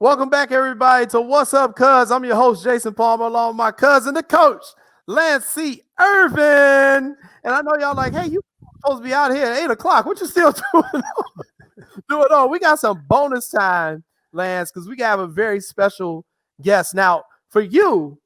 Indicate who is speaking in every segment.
Speaker 1: Welcome back, everybody, to What's Up, Cuz. I'm your host, Jason Palmer, along with my cousin, the coach, Lance C. Irvin. And I know y'all like, hey, you supposed to be out here at 8 o'clock. What you still doing on? We got some bonus time, Lance, because we have a very special guest. Now, for you,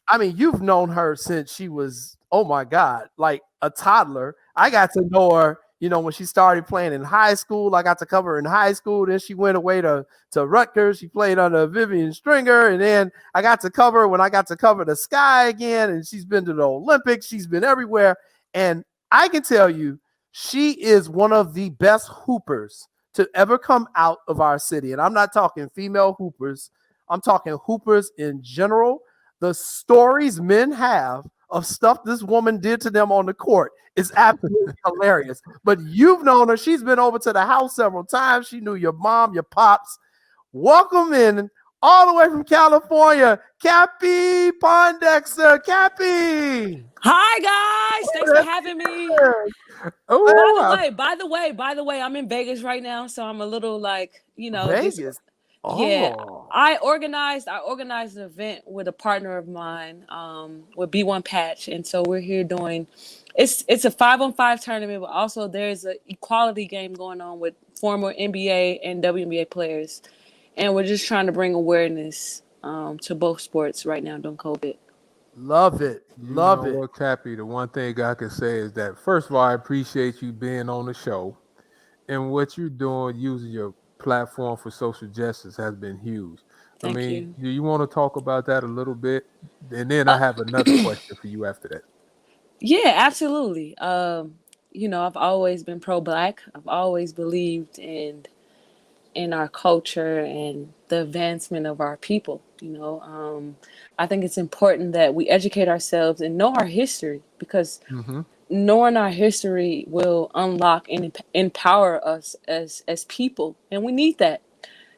Speaker 1: I mean, you've known her since she was, oh my God, like a toddler. I got to know her, when she started playing in high school. I got to cover her in high school. Then she went away to Rutgers. She played under Vivian Stringer. And then I got to cover her when I got to cover the Sky again. And she's been to the Olympics. She's been everywhere. And I can tell you, she is one of the best hoopers to ever come out of our city. And I'm not talking female hoopers. I'm talking hoopers in general. The stories men have of stuff this woman did to them on the court is absolutely hilarious. But you've known her. She's been over to the house several times. She knew your mom, your pops. Welcome in all the way from California, Cappie Pondexter. Cappie.
Speaker 2: Hi, guys. Thanks for having me. Oh, by the way, I'm in Vegas right now, so I'm a little
Speaker 1: Vegas.
Speaker 2: Yeah, I organized an event with a partner of mine, with B1 Patch, and so we're here doing. It's a 5-on-5 tournament, but also there's an equality game going on with former NBA and WNBA players, and we're just trying to bring awareness to both sports right now during COVID.
Speaker 1: Love it. Love it.
Speaker 3: Well, Cappie, the one thing I can say is that, first of all, I appreciate you being on the show, and what you're doing using your platform for social justice has been huge.
Speaker 2: Thank you.
Speaker 3: Do you want to talk about that a little bit? And then I have another question for you after that.
Speaker 2: Yeah, absolutely. I've always been pro-Black. I've always believed in our culture and the advancement of our people. I think it's important that we educate ourselves and know our history, because knowing our history will unlock and empower us as people. And we need that,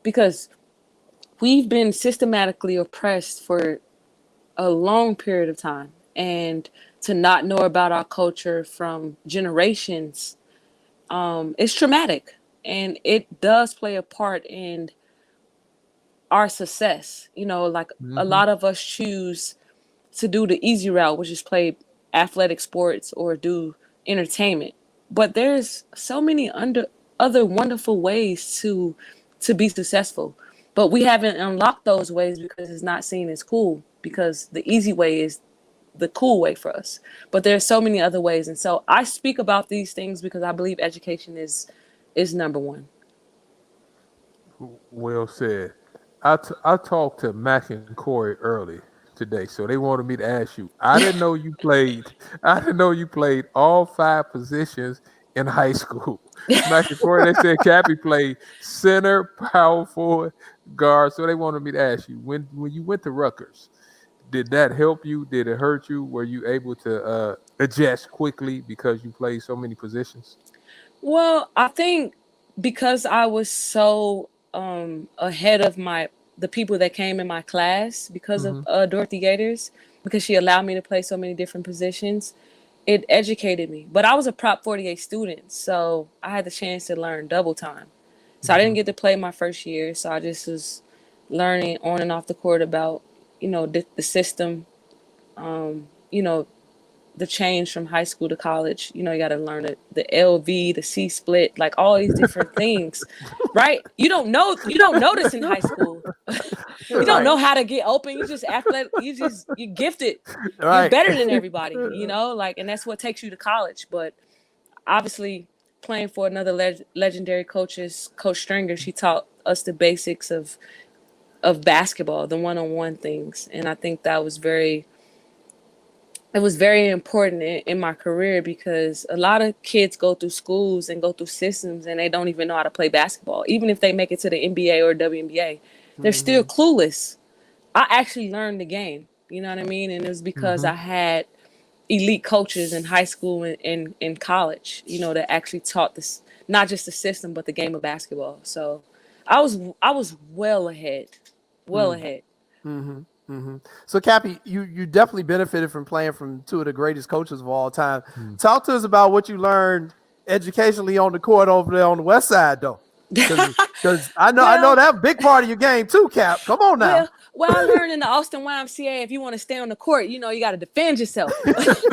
Speaker 2: because we've been systematically oppressed for a long period of time. And to not know about our culture from generations, is traumatic. And it does play a part in our success. A lot of us choose to do the easy route, which is play athletic sports or do entertainment. But there's so many other wonderful ways to be successful. But we haven't unlocked those ways because it's not seen as cool, because the easy way is the cool way for us. But there's so many other ways. And so I speak about these things because I believe education is number one.
Speaker 3: Well said. I talked to Mac and Corey early today, so they wanted me to ask you. I didn't know you played. I didn't know you played all 5 positions in high school. Mac and Corey, they said Cappie played center, power forward, guard. So they wanted me to ask you, when you went to Rutgers, did that help you? Did it hurt you? Were you able to adjust quickly because you played so many positions?
Speaker 2: Well, I think because I was so ahead of the people that came in my class because of Dorothy Gators, because she allowed me to play so many different positions, it educated me. But I was a Prop 48 student, so I had the chance to learn double time. So I didn't get to play my first year, so I just was learning on and off the court about, the system, the change from high school to college. You got to learn the LV, the C split, like all these different things, right? You don't know this in high school. You don't know how to get open. You just athletic. You're gifted. Right. You're better than everybody, and that's what takes you to college. But obviously playing for another legendary coach is Coach Stringer. She taught us the basics of basketball, the one-on-one things. And I think that was very important in my career, because a lot of kids go through schools and go through systems and they don't even know how to play basketball. Even if they make it to the NBA or WNBA, they're still clueless. I actually learned the game, you know what I mean? And it was because I had elite coaches in high school and in college, that actually taught this, not just the system, but the game of basketball. So I was well ahead.
Speaker 1: So, Cappie, you definitely benefited from playing from 2 of the greatest coaches of all time. Talk to us about what you learned educationally on the court over there on the West Side, though. Because I know
Speaker 2: Well,
Speaker 1: that big part of your game too, Cap. Come on now.
Speaker 2: well, I learned in the Austin YMCA, if you want to stay on the court, you got to defend yourself. If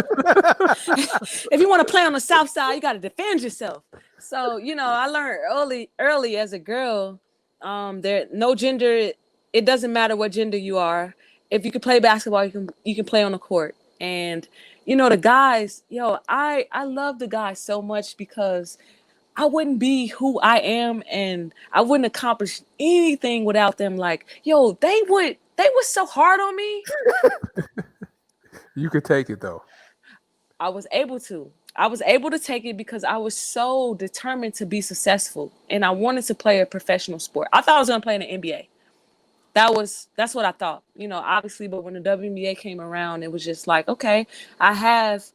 Speaker 2: you want to play on the South Side, you got to defend yourself. So, I learned early as a girl, there no gender. It doesn't matter what gender you are. If you can play basketball, you can play on the court. And the guys, I love the guys so much because I wouldn't be who I am, and I wouldn't accomplish anything without them. Like, they were so hard on me.
Speaker 3: You could take it though.
Speaker 2: I was able to take it because I was so determined to be successful, and I wanted to play a professional sport. I thought I was going to play in the NBA. That's what I thought, obviously. But when the WNBA came around, it was just like, okay, I have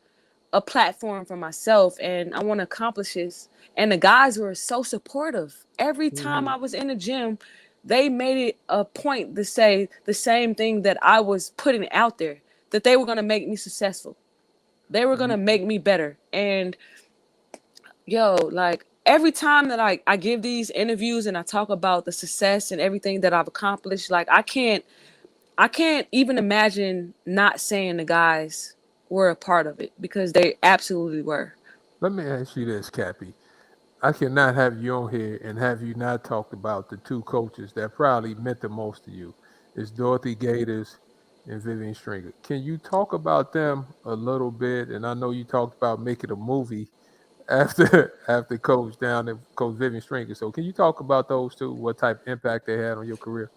Speaker 2: a platform for myself, and I want to accomplish this. And the guys were so supportive. Every time I was in the gym, they made it a point to say the same thing that I was putting out there, that they were going to make me successful. They were going to make me better. And like every time that I give these interviews and I talk about the success and everything that I've accomplished, like I can't even imagine not saying the guys were a part of it, because they absolutely were.
Speaker 3: Let me ask you this, Cappie. I cannot have you on here and have you not talked about the two coaches that probably meant the most to you. It's Dorothy Gators and Vivian Stringer. Can you talk about them a little bit? And I know you talked about making a movie after Coach down and Coach Vivian Stringer. So can you talk about those two? What type of impact they had on your career?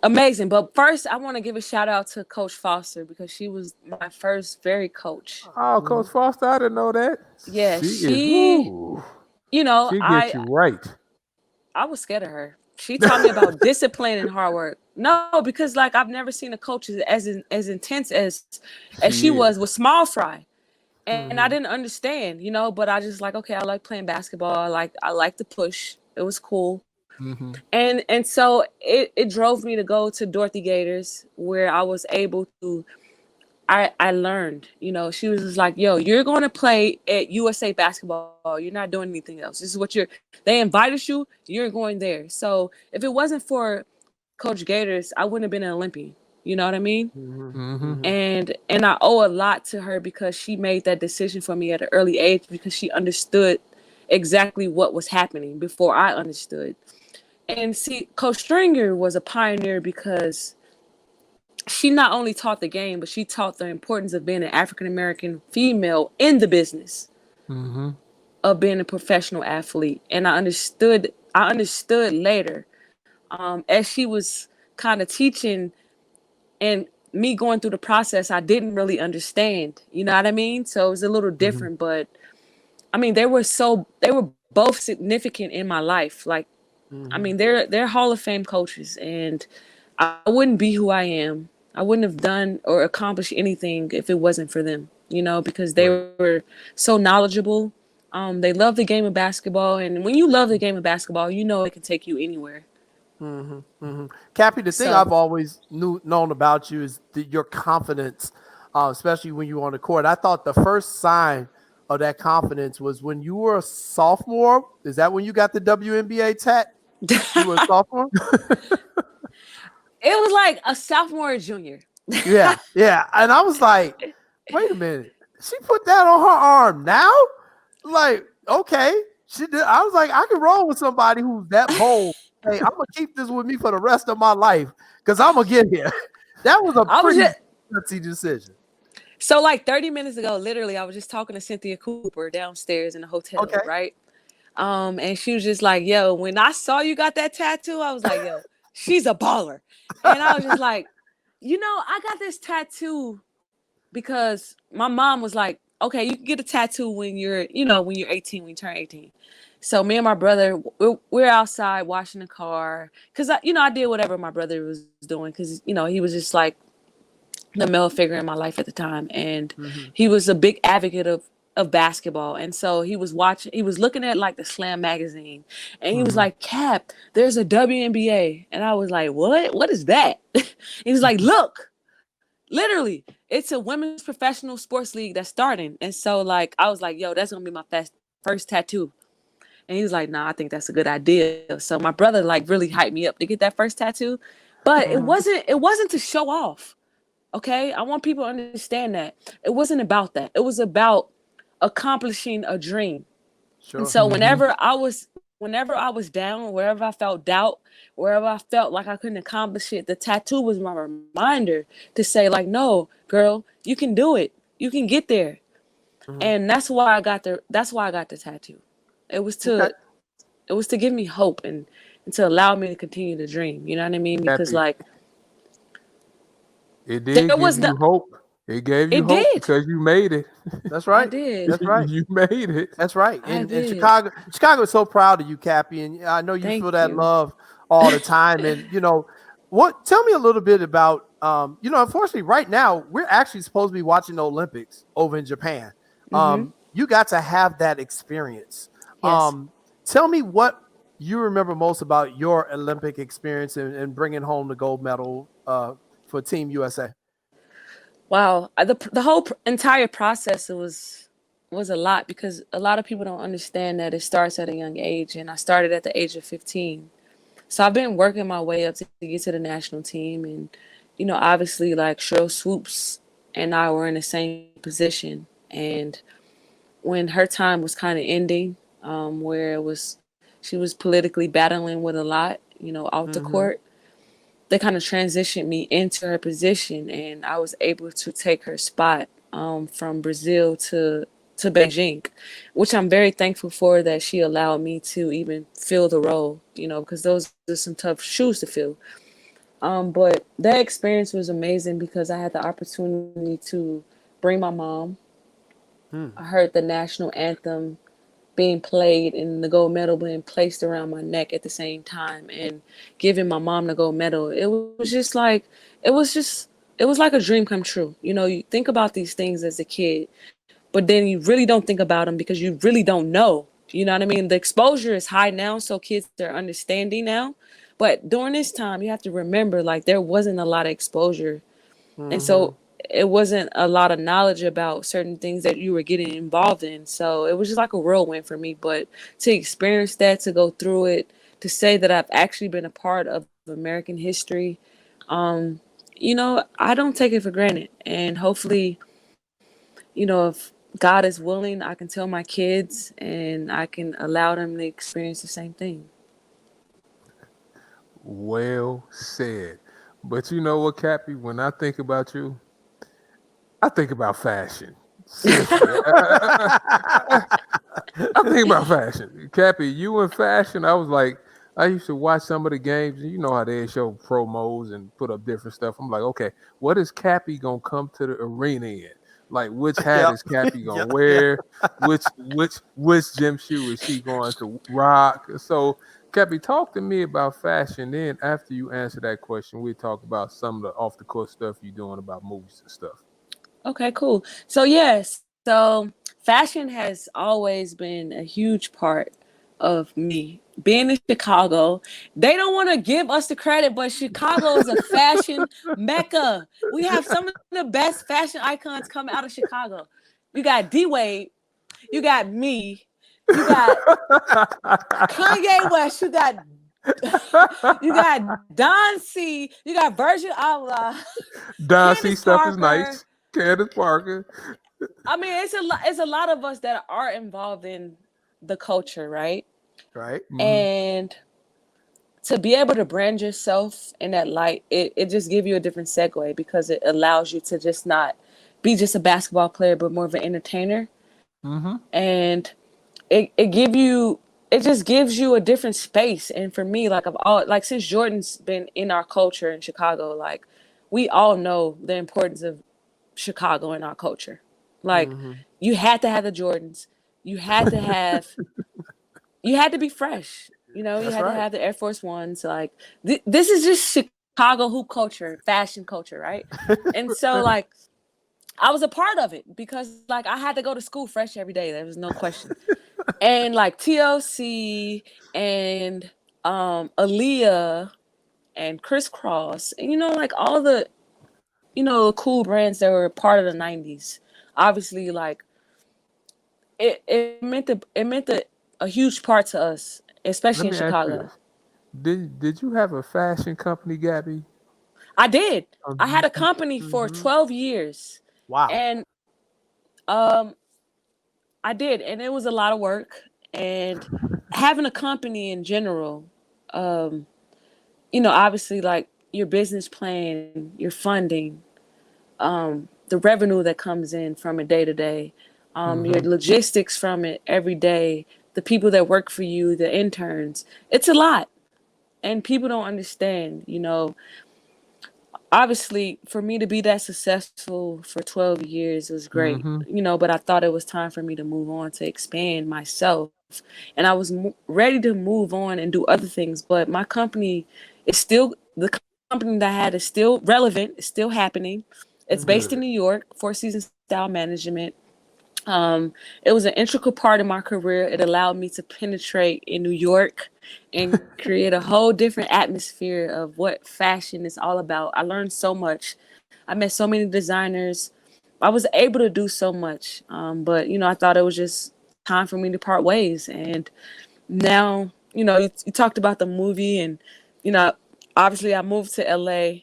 Speaker 2: Amazing. But first, I want to give a shout out to Coach Foster, because she was my first very coach.
Speaker 3: Oh, Coach Foster, I didn't know that.
Speaker 2: Yeah, she
Speaker 3: she gets you right.
Speaker 2: I was scared of her. She taught me about discipline and hard work. No, because like I've never seen a coach as intense as she was with small fry. And I didn't understand, but I just like, okay, I like playing basketball. I like the push. It was cool.
Speaker 3: Mm-hmm.
Speaker 2: And so it drove me to go to Dorothy Gators, where I was able to, I learned, she was just like, you're going to play at USA Basketball. You're not doing anything else. This is what they invited you. You're going there. So if it wasn't for Coach Gators, I wouldn't have been an Olympian. You know what I mean?
Speaker 3: Mm-hmm.
Speaker 2: And I owe a lot to her, because she made that decision for me at an early age, because she understood exactly what was happening before I understood. And see, Coach Stringer was a pioneer, because she not only taught the game, but she taught the importance of being an African-American female in the business of being a professional athlete. And I understood later, as she was kind of teaching and me going through the process, I didn't really understand, you know what I mean? So it was a little different, but I mean, they were both significant in my life. Like, I mean, they're Hall of Fame coaches, and I wouldn't be who I am. I wouldn't have done or accomplished anything if it wasn't for them, because they were so knowledgeable. They love the game of basketball, and when you love the game of basketball, it can take you anywhere.
Speaker 1: Cappie, the thing I've always known about you is your confidence, especially when you were on the court. I thought the first sign of that confidence was when you were a sophomore. Is that when you got the WNBA tat? You were a sophomore?
Speaker 2: It was like a sophomore or junior.
Speaker 1: Yeah. And I was like, wait a minute. She put that on her arm now? Like, okay. She did. I was like, I can roll with somebody who's that bold. Hey, I'm going to keep this with me for the rest of my life, because I'm going to get here. That was a pretty gutsy decision.
Speaker 2: So like 30 minutes ago, literally, I was just talking to Cynthia Cooper downstairs in the hotel, right? And she was just like, yo, when I saw you got that tattoo, I was like, yo, she's a baller. And I was just like, I got this tattoo because my mom was like, okay, you can get a tattoo when you're 18, when you turn 18. So me and my brother, we're outside washing the car, because I did whatever my brother was doing, because he was just like the male figure in my life at the time, and he was a big advocate of basketball. And so he was looking at like the Slam magazine, and he was like, Cap, there's a WNBA. And I was like, what is that? He was like, look, literally, it's a women's professional sports league that's starting. And so like I was like, yo, that's gonna be my first tattoo. And he was like, nah, I think that's a good idea. So my brother like really hyped me up to get that first tattoo. But it wasn't to show off. Okay? I want people to understand that. It wasn't about that. It was about accomplishing a dream. And
Speaker 1: Sure.
Speaker 2: so whenever I was down, wherever I felt doubt, wherever I felt like I couldn't accomplish it, the tattoo was my reminder to say, like, no, girl, you can do it. You can get there. And that's why I got the tattoo. It was
Speaker 1: Okay.
Speaker 2: to it was to give me hope and to allow me to continue to dream. You know what I mean? Because
Speaker 3: Happy.
Speaker 2: like
Speaker 3: It
Speaker 2: there
Speaker 3: did give
Speaker 2: was
Speaker 3: you
Speaker 2: the
Speaker 3: hope. It gave you
Speaker 2: it
Speaker 3: hope
Speaker 2: did.
Speaker 3: because you made it.
Speaker 1: That's
Speaker 2: I
Speaker 1: right.
Speaker 2: did.
Speaker 1: That's right.
Speaker 3: You made it.
Speaker 1: That's right.
Speaker 2: I
Speaker 1: And
Speaker 2: did.
Speaker 1: Chicago is so proud of you, Cappie, and I know you feel
Speaker 2: Thank
Speaker 1: that
Speaker 2: you.
Speaker 1: love all the time. And what? Tell me a little bit about unfortunately, right now we're actually supposed to be watching the Olympics over in Japan.
Speaker 2: Mhm.
Speaker 1: You got to have that experience.
Speaker 2: Yes.
Speaker 1: Tell me what you remember most about your Olympic experience and bringing home the gold medal for Team USA.
Speaker 2: Wow. The whole entire process was a lot because a lot of people don't understand that it starts at a young age, and I started at the age of 15. So I've been working my way up to get to the national team, and obviously, like Cheryl Swoops and I were in the same position, and when her time was kind of ending, where she was politically battling with a lot, off the
Speaker 1: Mm-hmm.
Speaker 2: court, they kind of transitioned me into her position, and I was able to take her spot from Brazil to Beijing, which I'm very thankful for that she allowed me to even fill the role, because those are some tough shoes to fill. But that experience was amazing because I had the opportunity to bring my mom.
Speaker 1: Hmm.
Speaker 2: I heard the national anthem being played and the gold medal being placed around my neck at the same time and giving my mom the gold medal. It was just it was like a dream come true. You think about these things as a kid, but then you really don't think about them because you really don't know. You know what I mean? The exposure is high now, so kids are understanding now. But during this time, you have to remember, like, there wasn't a lot of exposure, and
Speaker 1: Mm-hmm.
Speaker 2: so it wasn't a lot of knowledge about certain things that you were getting involved in. So it was just like a whirlwind for me. But to experience that, to go through it, to say that I've actually been a part of American history, um, I don't take it for granted. And hopefully, if God is willing, I can tell my kids and I can allow them to experience the same thing.
Speaker 3: Well said. But you know what, Cappy? When I think about you, I think about fashion. Seriously. I think about fashion. Cappy, you in fashion, I was like, I used to watch some of the games, and you know how they show promos and put up different stuff. I'm like, okay, what is Cappy gonna come to the arena in? Like, which hat
Speaker 1: Yep.
Speaker 3: is Cappy gonna
Speaker 1: Yep.
Speaker 3: wear? Which gym shoe is she going to rock? So, Cappy, talk to me about fashion. Then, after you answer that question, we talk about some of the off the court stuff you're doing about movies and stuff.
Speaker 2: Okay, cool. So yes, so fashion has always been a huge part of me. Being in Chicago, they don't want to give us the credit, but Chicago is a fashion mecca. We have some of the best fashion icons coming out of Chicago. You got D Wade, you got me, you got Kanye West, you got Don C, you got Virgil Abloh,
Speaker 3: Don C
Speaker 2: Candace
Speaker 3: stuff is
Speaker 2: Parker.
Speaker 3: nice. Candace Parker.
Speaker 2: I mean, it's a lot of us that are involved in the culture, right?
Speaker 1: Right.
Speaker 3: Mhm.
Speaker 2: And to be able to brand yourself in that light, it just gives you a different segue because it allows you to just not be just a basketball player, but more of an entertainer.
Speaker 3: Mhm.
Speaker 2: And it just gives you a different space. And for me, like since Jordan's been in our culture in Chicago, like we all know the importance of Chicago in our culture. Like
Speaker 1: Mm-hmm.
Speaker 2: you had to have the Jordans. You had to have you had to be fresh. You
Speaker 1: That's
Speaker 2: had to
Speaker 1: right.
Speaker 2: have the Air Force Ones. Like this is just Chicago hoop culture, fashion culture, right? And so like I was a part of it because like I had to go to school fresh every day. There was no question. And like TLC and Aaliyah and Crisscross and like all the cool brands that were part of the 90s. Obviously, like it meant the a huge part to us,
Speaker 3: Let
Speaker 2: especially in
Speaker 3: me ask you
Speaker 2: Chicago.
Speaker 3: this: Did you have a fashion company, Gabby?
Speaker 2: I did. I had a
Speaker 3: You
Speaker 2: company for
Speaker 1: Mm-hmm.
Speaker 2: 12 years,
Speaker 1: Wow.
Speaker 2: and um, I did, and it was a lot of work. And having a company in general, um, obviously, like your business plan, your funding, the revenue that comes in from it day to day, your
Speaker 3: Mm-hmm.
Speaker 2: logistics from it every day, the people that work for you, the interns. It's a lot. And people don't understand, obviously for me to be that successful for 12 years was great,
Speaker 3: Mm-hmm.
Speaker 2: but I thought it was time for me to move on to expand myself. And I was ready to move on and do other things, but my company is still the company that I had is still relevant, it's still happening. It's
Speaker 1: Mm-hmm.
Speaker 2: based in
Speaker 3: Good.
Speaker 2: New York, Four Seasons Style Management. It was an integral part of my career. It allowed me to penetrate in New York and create a whole different atmosphere of what fashion is all about. I learned so much. I met so many designers. I was able to do so much. But, I thought it was just time for me to part ways. And now, you talked about the movie, and, you know, obviously I moved to LA,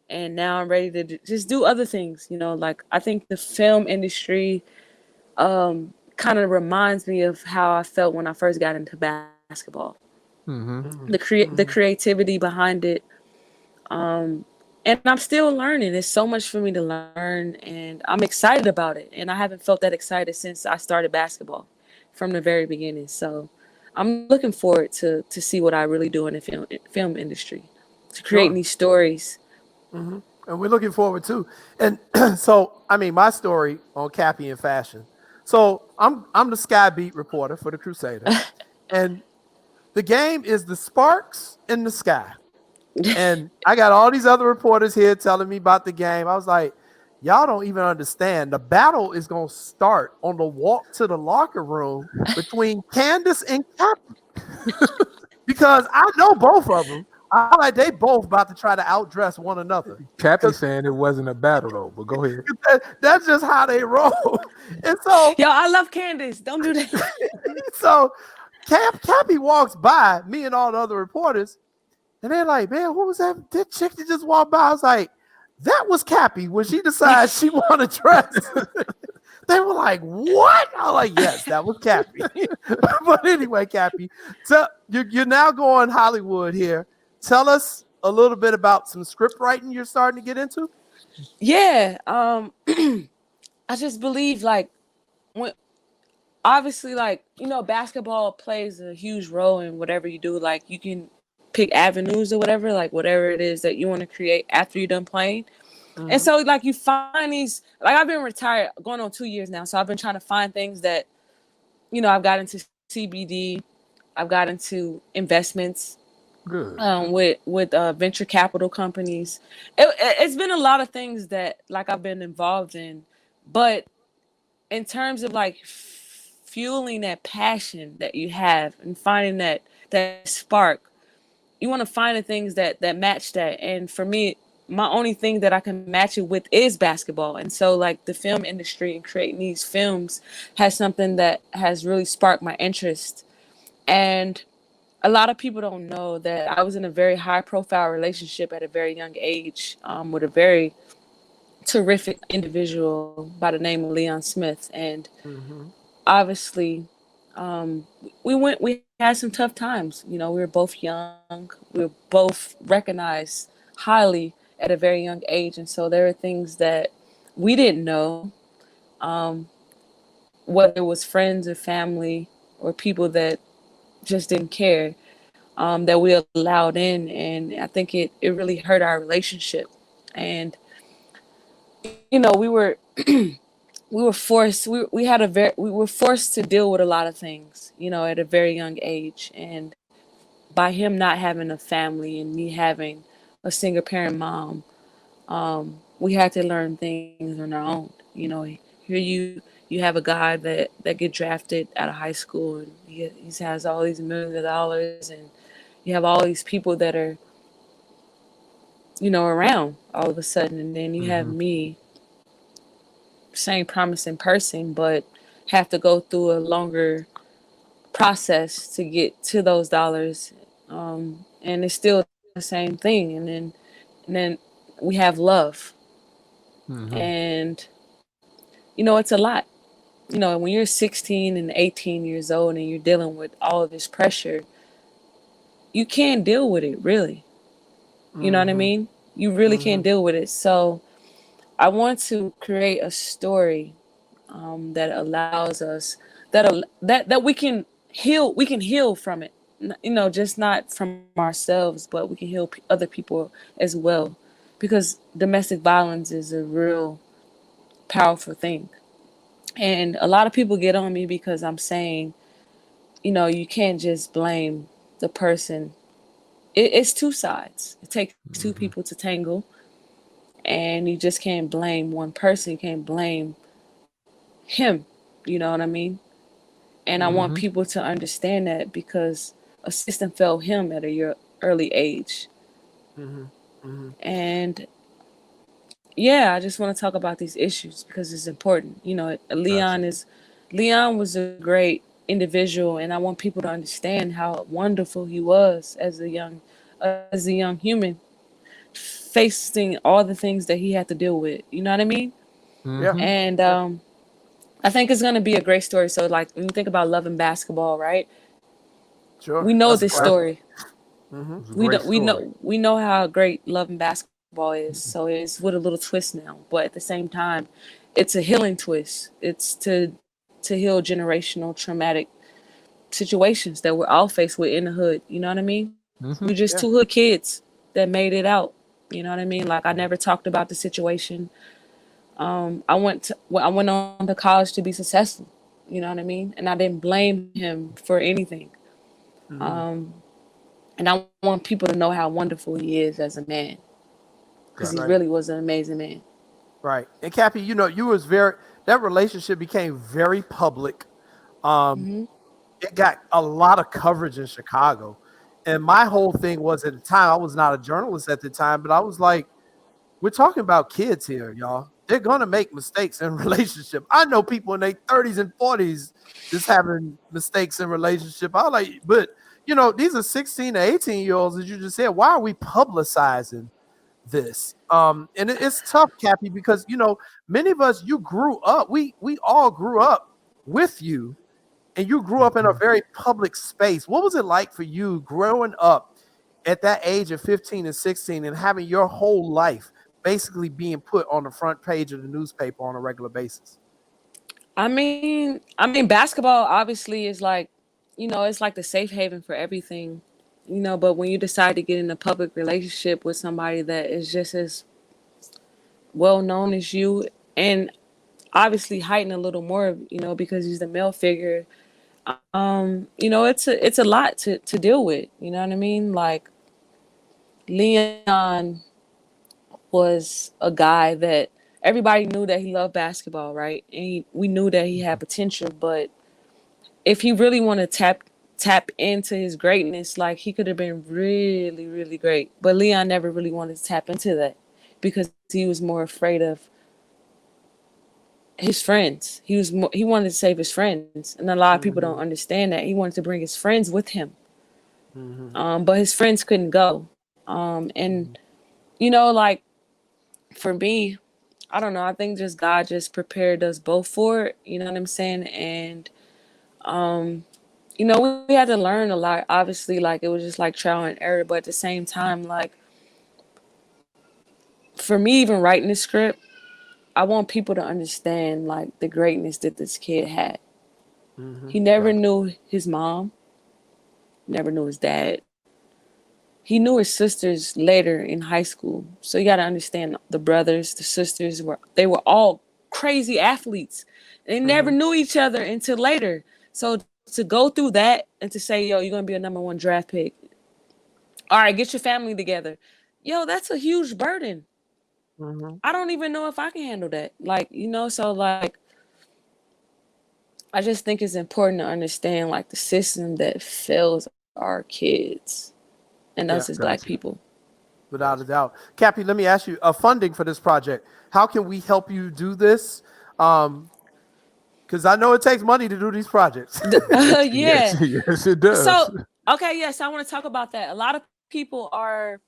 Speaker 2: and now I'm ready to just do other things. Like I think the film industry kind of reminds me of how I felt when I first got into basketball.
Speaker 3: Mm-hmm.
Speaker 2: The creativity behind it, and I'm still learning. There's so much for me to learn, and I'm excited about it. And I haven't felt that excited since I started basketball, from the very beginning. So I'm looking forward to see what I really do in the film industry, to creating
Speaker 1: Sure.
Speaker 2: these stories.
Speaker 1: Mm-hmm. And we're looking forward to. And so, I mean, my story on Cappie and fashion. So I'm the Sky Beat reporter for the Crusader, and the game is the Sparks in the Sky. And I got all these other reporters here telling me about the game. I was like, y'all don't even understand. The battle is going to start on the walk to the locker room between Candace and Cappie because I know both of them. I like they both about to try to outdress one another
Speaker 3: Cappy
Speaker 1: because
Speaker 3: saying it wasn't a battle though, but go ahead.
Speaker 1: that's just how they roll. And so,
Speaker 2: Yo, I love Candace. Don't do that.
Speaker 1: so Cappie walks by me and all the other reporters, and they're like, "Man, what was that? That chick that just walked by?" I was like, "That was Cappie when she decided she wanted to dress." They were like, "What?" I was like, "Yes, that was Cappie." But anyway, Cappie, so you're now going Hollywood here. Tell us a little bit about some script writing you're starting to get into.
Speaker 2: Yeah. I just believe, like, when obviously, like, basketball plays a huge role in whatever you do. Like, you can pick avenues or whatever, like whatever it is that you want to create after you're done playing. And
Speaker 1: Mm-hmm.
Speaker 2: so, like, you find these, like, I've been retired going on 2 years now, so I've been trying to find things that, I've got into CBD, I've got into investments,
Speaker 3: Good.
Speaker 2: with venture capital companies. It's been a lot of things that, like, I've been involved in, but in terms of, like, fueling that passion that you have and finding that spark, you want to find the things that match that. And for me, my only thing that I can match it with is basketball. And so, like, the film industry and creating these films has something that has really sparked my interest. And a lot of people don't know that I was in a very high profile relationship at a very young age, with a very terrific individual by the name of Leon Smith. And
Speaker 1: Mm-hmm.
Speaker 2: obviously, we had some tough times. We were both young. We were both recognized highly at a very young age, and so there are things that we didn't know, um, whether it was friends or family or people that just didn't care, that we allowed in, and I think it really hurt our relationship. And we were we were forced we had a very we were forced to deal with a lot of things, at a very young age. And by him not having a family and me having a single parent mom, we had to learn things on our own. Here you have a guy that get drafted out of high school, and he has all these millions of dollars, and you have all these people that are, around all of a sudden. And then you have
Speaker 3: Mm-hmm.
Speaker 2: me, same promising person, but have to go through a longer process to get to those dollars, and it's still the same thing. And then we have love,
Speaker 3: Mm-hmm.
Speaker 2: and it's a lot. When you're 16 and 18 years old and you're dealing with all of this pressure, you can't deal with it really. You know what I
Speaker 1: Mm-hmm.
Speaker 2: mean? You really
Speaker 1: Mm-hmm.
Speaker 2: can't deal with it. So I want to create a story that allows us that we can heal. We can heal from it. Just not from ourselves, but we can heal other people as well, because domestic violence is a real powerful thing. And a lot of people get on me because I'm saying, you can't just blame the person. It's two sides. It takes two people
Speaker 3: Mm-hmm.
Speaker 2: to tangle, and you just can't blame one person. You can't blame him. You know what I mean? And I want
Speaker 3: Mm-hmm.
Speaker 2: people to understand that, because a system failed him at a early age.
Speaker 1: Mm-hmm. Mm-hmm.
Speaker 2: And yeah, I just want to talk about these issues because it's important.
Speaker 3: Gotcha.
Speaker 2: Leon was a great individual, and I want people to understand how wonderful he was as a young human, facing all the things that he had to deal with. You know what I mean?
Speaker 1: Yeah.
Speaker 3: Mm-hmm.
Speaker 2: And
Speaker 1: Yeah.
Speaker 2: I think it's gonna be a great story. So, like, when you think about love and basketball, right?
Speaker 1: Sure.
Speaker 2: We know
Speaker 1: That's a
Speaker 2: this
Speaker 3: Yep.
Speaker 1: classic.
Speaker 2: story.
Speaker 1: Mm-hmm.
Speaker 3: It's a
Speaker 2: We
Speaker 3: great
Speaker 2: don't. We
Speaker 3: story.
Speaker 2: know. We know how great love and basketball is. So it's with a little twist now, but at the same time, it's a healing twist. It's to heal generational traumatic situations that we're all faced with in the hood. You know what I mean? We
Speaker 3: Mm-hmm.
Speaker 2: just two
Speaker 1: Yeah.
Speaker 2: hood kids that made it out. You know what I mean? Like, I never talked about the situation. I went on to college to be successful. You know what I mean? And I didn't blame him for anything.
Speaker 1: Mm-hmm.
Speaker 2: And I want people to know how wonderful he is as a man, because he
Speaker 3: Gotcha.
Speaker 2: really
Speaker 1: Right.
Speaker 2: was an amazing man.
Speaker 1: Right. And Cappy, you was that relationship became very public. Um,
Speaker 2: Hmm.
Speaker 1: it got a lot of coverage in Chicago. And my whole thing was, at the time, I was not a journalist at the time, but I was like, we're talking about kids here, y'all. They're gonna make mistakes in relationship. I know people in their 30s and 40s just having mistakes in relationship. I like, but these are 16 to 18-year-olds, as you just said. Why are we publicizing this? And it's tough, Cappy, because many of us, you grew up, we all grew up with you, and you grew up in a
Speaker 3: Mm-hmm.
Speaker 1: very public space. What was it like for you growing up at that age of 15 and 16 and having your whole life basically being put on the front page of the newspaper on a regular basis?
Speaker 2: I mean, basketball obviously is like, it's like the safe haven for everything. But when you decide to get in a public relationship with somebody that is just as well known as you, and obviously heighten a little more, because he's the male figure. It's a lot to deal with. You know what I mean? Like, Leon was a guy that everybody knew that he loved basketball, right? And we knew that he had potential, but if he really wanted to tap into his greatness, like, he could have been really, really great. But Leon never really wanted to tap into that, because he was more afraid of his friends. He wanted to save his friends, and a lot of people don't
Speaker 1: Mm-hmm.
Speaker 2: understand that. He wanted to bring his friends with him,
Speaker 1: Mm-hmm.
Speaker 2: but his friends couldn't go. And
Speaker 1: Mm-hmm.
Speaker 2: like, for me, I don't know. I think just God just prepared us both for it. You know what I'm saying? And we had to learn a lot. Obviously, like, it was just like trial and error. But at the same time, like, for me, even writing the script, I want people to understand, like, the greatness that this kid had.
Speaker 1: Mm-hmm.
Speaker 2: He never
Speaker 1: Right.
Speaker 2: knew his mom, never knew his dad. He knew his sisters later in high school. So you got to understand, the brothers, the sisters they were all crazy athletes. They never
Speaker 1: Mm-hmm.
Speaker 2: knew each other until later. So to go through that and to say, yo, you're going to be a number one draft pick. All right, get your family together. Yo, that's a huge burden.
Speaker 1: Mm-hmm.
Speaker 2: I don't even know if I can handle that. Like, so, like, I just think it's important to understand, like, the system that fails our kids and us as
Speaker 1: Yeah.
Speaker 2: black
Speaker 3: Gotcha.
Speaker 2: people.
Speaker 1: Without a doubt. Cappy, let me ask you, funding for this project. How can we help you do this? Um, Because I know it takes money to do these projects.
Speaker 2: Yeah.
Speaker 3: Yes, it does.
Speaker 2: So, okay, yes, I want to talk about that. A lot of people are,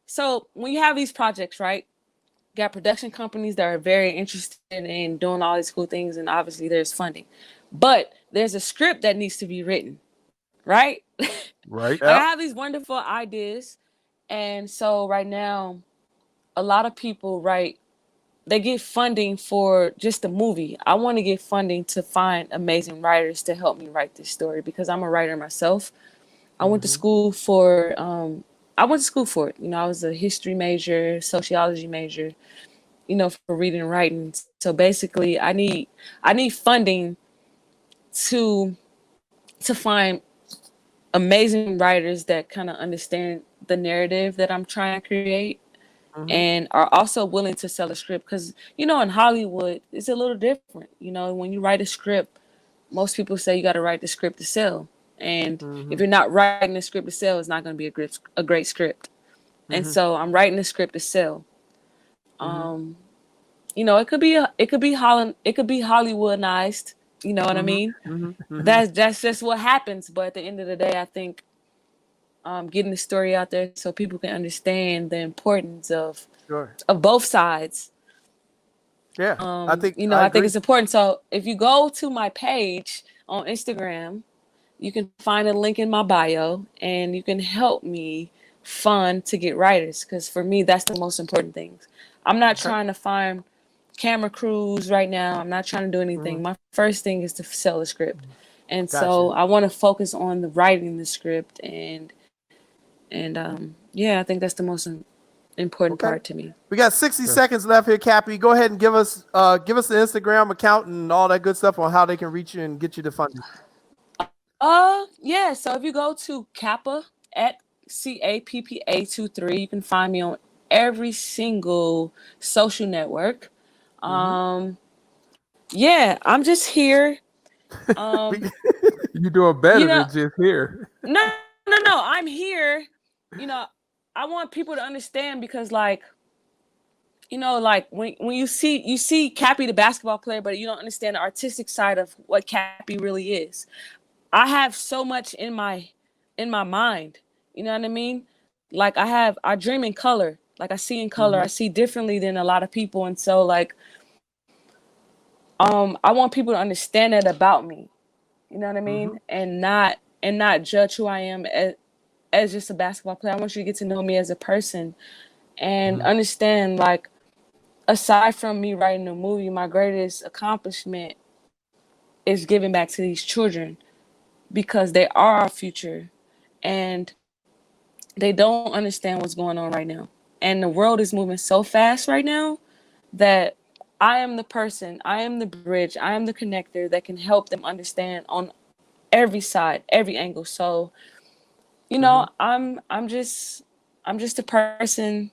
Speaker 2: so when you have these projects, right? You got production companies that are very interested in doing all these cool things, and obviously there's funding. But there's a script that needs to be written, right?
Speaker 3: Right.
Speaker 2: Like I have these wonderful ideas, and so right now, a lot of people they get funding for just a movie. I want to get funding to find amazing writers to help me write this story because I'm a writer myself. I went to school for it. You know, I was a history major, sociology major, you know, for reading and writing. So basically I need funding to find amazing writers that kind of understand the narrative that I'm trying to create and are also willing to sell a script. Because, you know, in Hollywood, it's a little different. You know, when you write a script, most people say you got to write the script to sell. And if you're not writing the script to sell, it's not going to be a great script. And so I'm writing the script to sell. You know, it could be Hollywoodized. You know what I mean? That's just what happens. But at the end of the day, I think getting the story out there so people can understand the importance of both sides.
Speaker 1: Yeah, I think
Speaker 2: it's important. So if you go to my page on Instagram, you can find a link in my bio, and you can help me fund to get writers. Because for me, that's the most important thing. I'm not trying to find camera crews right now. I'm not trying to do anything. My first thing is to sell the script. And so I want to focus on the writing the script and I think that's the most important part to me.
Speaker 1: We got 60 seconds left here, Cappie. Go ahead and give us the Instagram account and all that good stuff on how they can reach you and get you the funding.
Speaker 2: Yeah. So if you go to Kappa at CAPPA23, you can find me on every single social network. Yeah, I'm just here.
Speaker 3: You're doing better than just here.
Speaker 2: No. I'm here. You know, I want people to understand because, like, you know, like when you see Cappie the basketball player, but you don't understand the artistic side of what Cappie really is. I have so much in my mind. You know what I mean? Like I dream in color. Like I see in color. I see differently than a lot of people, and so like I want people to understand that about me. You know what I mean? And not judge who I am as just a basketball player. I want you to get to know me as a person and understand, like, aside from me writing a movie, my greatest accomplishment is giving back to these children because they are our future and they don't understand what's going on right now. And the world is moving so fast right now that I am the person, I am the bridge, I am the connector that can help them understand on every side, every angle. So, you know, I'm just a person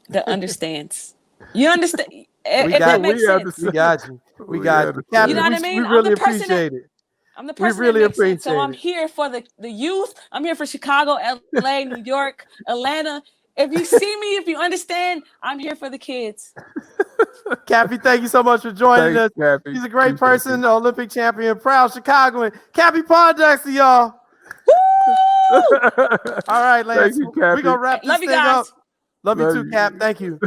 Speaker 2: that understands. You understand? If that makes sense.
Speaker 1: We got you. We got you. Cappie,
Speaker 2: You know what I mean?
Speaker 1: We really appreciate it.
Speaker 2: I'm the person
Speaker 1: really
Speaker 2: that makes
Speaker 1: appreciate
Speaker 2: sense. So I'm here for the youth. I'm here for Chicago, LA, New York, Atlanta. If you see me, if you understand, I'm here for the kids.
Speaker 1: Cappie, thank you so much for joining us.
Speaker 3: Cappie.
Speaker 1: He's a great person, Olympic champion, proud Chicagoan. Cappie Pondexter, y'all. All right, Lance. We're going to wrap this thing up. Love you too, Cap. Thank you.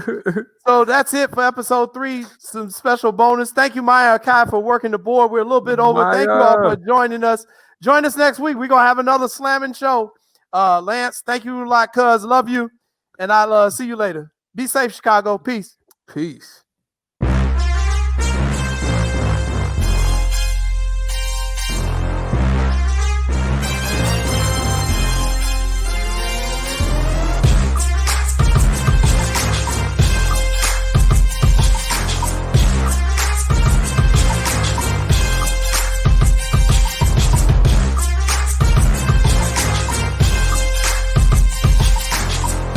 Speaker 1: So that's it for episode 3. Some special bonus. Thank you, Maya Akai, for working the board. We're a little bit over. Thank you all for joining us. Join us next week. We're going to have another slamming show. Lance, thank you a lot, cuz. Love you. And I'll see you later. Be safe, Chicago. Peace.
Speaker 3: Peace.